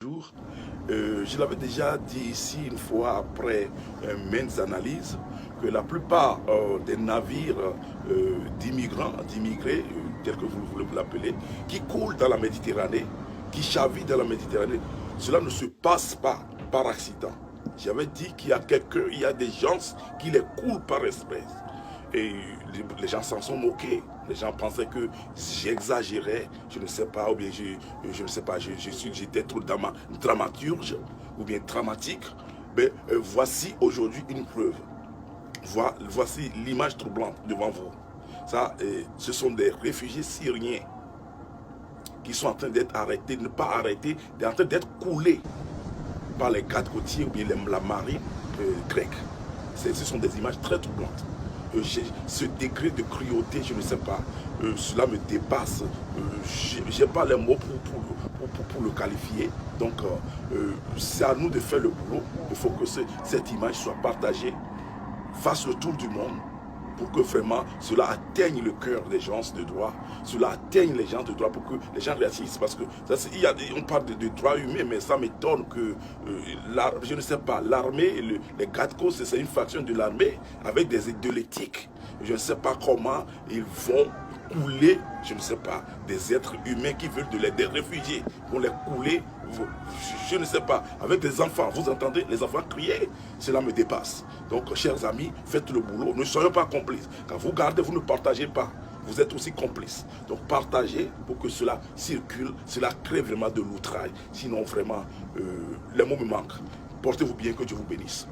Ouagadougou. Je l'avais déjà dit ici une fois après maintes analyses que la plupart des navires d'immigrés, tels que vous voulez l'appeler, qui coulent dans la Méditerranée, qui chavillent dans la Méditerranée, cela ne se passe pas par accident. J'avais dit qu'il y a il y a des gens qui les coulent par espèce. Et les gens s'en sont moqués. Les gens pensaient que j'exagérais, je ne sais pas, ou bien je ne sais pas, j'étais trop dramaturge, ou bien dramatique. Mais voici aujourd'hui une preuve. Voici l'image troublante devant vous. Ça, ce sont des réfugiés syriens qui sont en train d'être arrêtés, ne pas arrêtés, en train d'être coulés par les gardes côtiers ou bien la marine grecque. Ce sont des images très troublantes. Ce degré de cruauté, je ne sais pas, cela me dépasse. Je n'ai pas les mots pour le qualifier. Donc, c'est à nous de faire le boulot. Il faut que cette image soit partagée, fasse le tour du monde, pour que vraiment cela atteigne le cœur des gens de droit, cela atteigne les gens de droit pour que les gens réagissent. Parce que on parle de droits humains, mais ça m'étonne que, je ne sais pas, l'armée, les gardes-côtes, c'est une faction de l'armée avec de l'éthique. Je ne sais pas comment ils vont couler, je ne sais pas, des êtres humains qui veulent des réfugiés, vont les couler, je ne sais pas, avec des enfants. Vous entendez les enfants crier? Cela me dépasse. Donc, chers amis, faites le boulot. Ne soyons pas complices. Quand vous gardez, vous ne partagez pas. Vous êtes aussi complices. Donc, partagez pour que cela circule. Cela crée vraiment de l'outrage. Sinon, vraiment, les mots me manquent. Portez-vous bien, que Dieu vous bénisse.